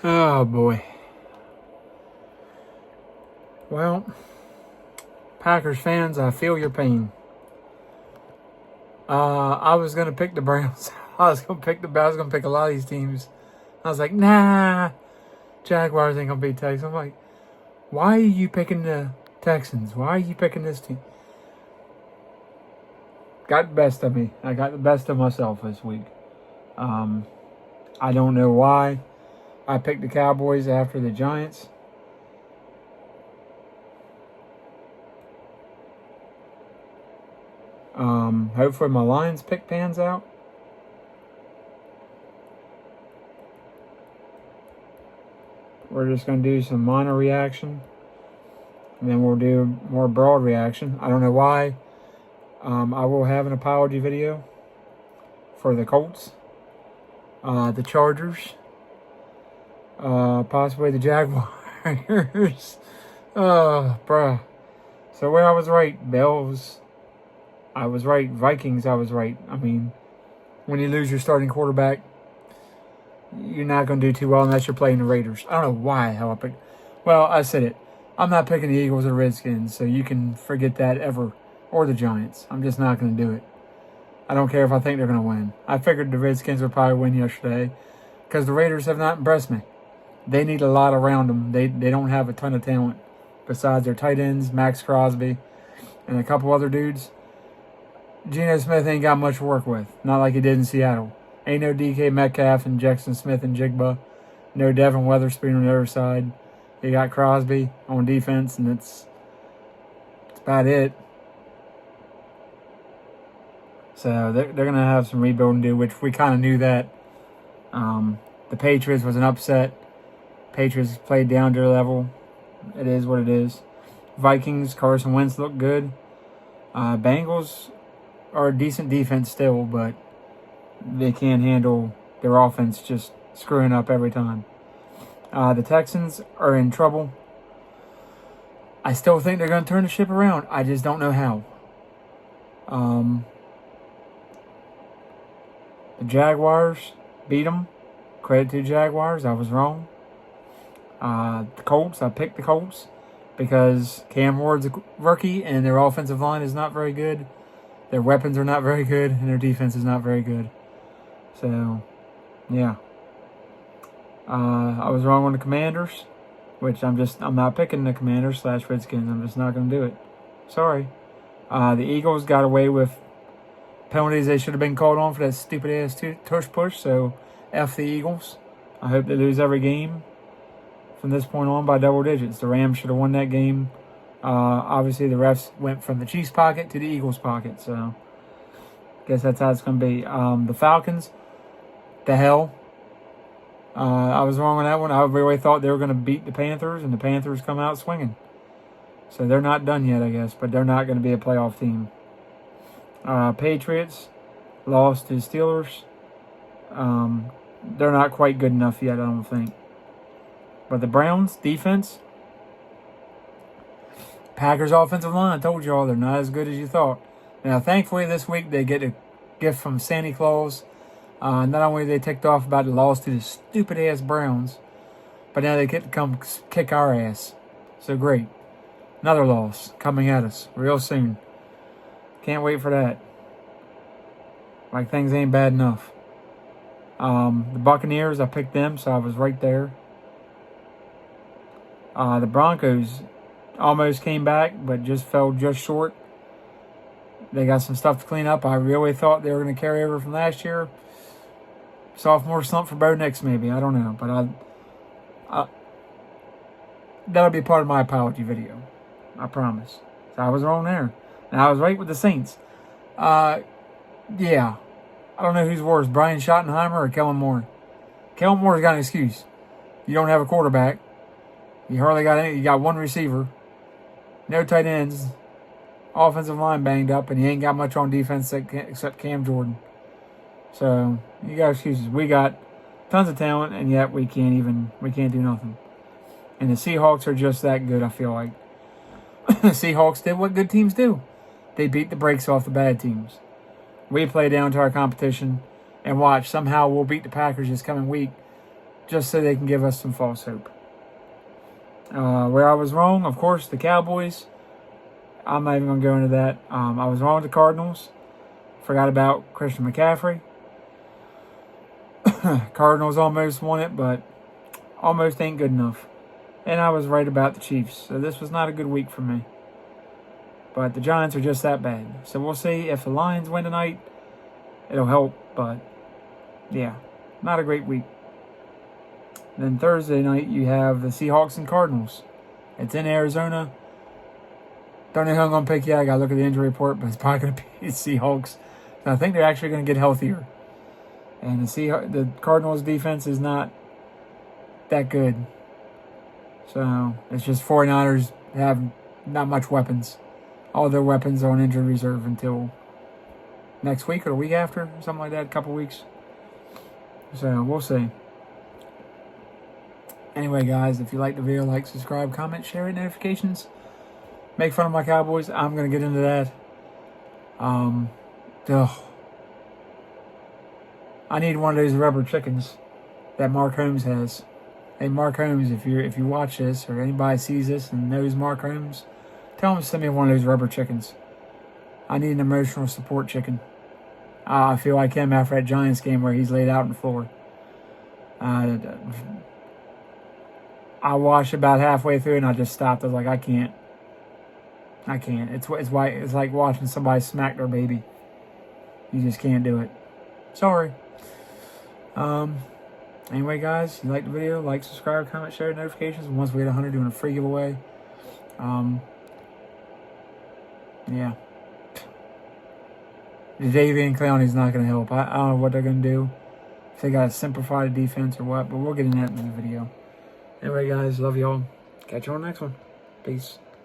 Oh, boy. Well, Packers fans, I feel your pain. I was going to pick the Browns. I was going to pick a lot of these teams. I was like, nah, Jaguars ain't going to beat Texans. I'm like, why are you picking the Texans? Why are you picking this team? Got the best of me. I got the best of myself this week. I don't know why I picked the Cowboys after the Giants. Hopefully my Lions pick pans out. We're just going to do some minor reaction. And then we'll do more broad reaction. I don't know why. I will have an apology video for the Colts, the Chargers, possibly the Jaguars. Oh, bruh. So where I was right, Bills, I was right. Vikings, I was right. I mean, when you lose your starting quarterback, you're not going to do too well unless you're playing the Raiders. I don't know why, how I picked. Well, I said it. I'm not picking the Eagles or Redskins, so you can forget that ever. Or the Giants. I'm just not going to do it. I don't care if I think they're going to win. I figured the Redskins would probably win yesterday because the Raiders have not impressed me. They need a lot around them. They don't have a ton of talent besides their tight ends, Max Crosby, and a couple other dudes. Geno Smith ain't got much to work with. Not like he did in Seattle. Ain't no DK Metcalf and Jackson Smith and Jigba. No Devin Witherspoon on the other side. You got Crosby on defense, and that's about it. So they're going to have some rebuilding to do, which we kind of knew that. The Patriots was an upset. Patriots played down to their level. It is what it is. Vikings, Carson Wentz looked good. Bengals are a decent defense still, but they can't handle their offense just screwing up every time. The Texans are in trouble. I still think they're going to turn the ship around. I just don't know how. The Jaguars beat them. Credit to the Jaguars. I was wrong. The Colts, I picked the Colts because Cam Ward's a rookie and their offensive line is not very good. Their weapons are not very good and their defense is not very good. So, yeah. I was wrong on the Commanders, which I'm not picking the Commanders / Redskins. I'm just not going to do it. Sorry. The Eagles got away with penalties they should have been called on for that stupid ass tush push. So, F the Eagles. I hope they lose every game from this point on by double digits. The Rams should have won that game. Obviously, the refs went from the Chiefs' pocket to the Eagles' pocket. So, guess that's how it's going to be. The Falcons, the hell. I was wrong on that one. I really thought they were going to beat the Panthers, and the Panthers come out swinging. So they're not done yet, I guess, but they're not going to be a playoff team. Patriots lost to Steelers. They're not quite good enough yet, I don't think. But the Browns, defense. Packers offensive line, I told you all, they're not as good as you thought. Now, thankfully, this week they get a gift from Santa Claus. Not only are they ticked off about the loss to the stupid-ass Browns, but now they get to come kick our ass. So great. Another loss coming at us real soon. Can't wait for that. Like things ain't bad enough. The Buccaneers, I picked them, so I was right there. The Broncos almost came back, but just fell just short. They got some stuff to clean up. I really thought they were going to carry over from last year. Sophomore slump for Bo Nix, maybe. I don't know. But that'll be part of my apology video. I promise. So I was wrong there. And I was right with the Saints. Yeah. I don't know who's worse, Brian Schottenheimer or Kellen Moore. Kellen Moore's got an excuse. You don't have a quarterback. You hardly got any. You got one receiver. No tight ends. Offensive line banged up, and you ain't got much on defense except Cam Jordan. So you got excuses. We got tons of talent, and yet we can't do nothing. And the Seahawks are just that good, I feel like. The Seahawks did what good teams do. They beat the brakes off the bad teams. We play down to our competition and watch. Somehow we'll beat the Packers this coming week. just so they can give us some false hope. Where I was wrong, of course, the Cowboys. I'm not even going to go into that. I was wrong with the Cardinals. Forgot about Christian McCaffrey. Cardinals almost won it, but almost ain't good enough. And I was right about the Chiefs. So this was not a good week for me. But the Giants are just that bad. So we'll see if the Lions win tonight. It'll help, but yeah, not a great week. Then Thursday night, you have the Seahawks and Cardinals. It's in Arizona. Don't know who I'm going to pick yet. I got to look at the injury report, but it's probably going to be the Seahawks. So I think they're actually going to get healthier. And the Cardinals' defense is not that good. So it's just 49ers have not much weapons. All their weapons are on injured reserve until next week or the week after, something like that, a couple weeks. So we'll see. Anyway, guys, if you like the video, like, subscribe, comment, share, and notifications. Make fun of my Cowboys. I'm going to get into that. I need one of those rubber chickens that Mark Holmes has. Hey, Mark Holmes, if you watch this or anybody sees this and knows Mark Holmes, tell him to send me one of those rubber chickens. I need an emotional support chicken. I feel like him after that Giants game where he's laid out on the floor. I watched about halfway through and I just stopped. I was like, I can't. It's like watching somebody smack their baby. You just can't do it. Sorry. Anyway, guys, if you like the video, like, subscribe, comment, share, notifications. Once we hit 100, doing a free giveaway. Yeah. The Davian Clowney's not going to help. I don't know what they're going to do. If they got to simplify the defense or what, but we'll get into that in the video. Anyway, guys, love y'all. Catch you on the next one. Peace.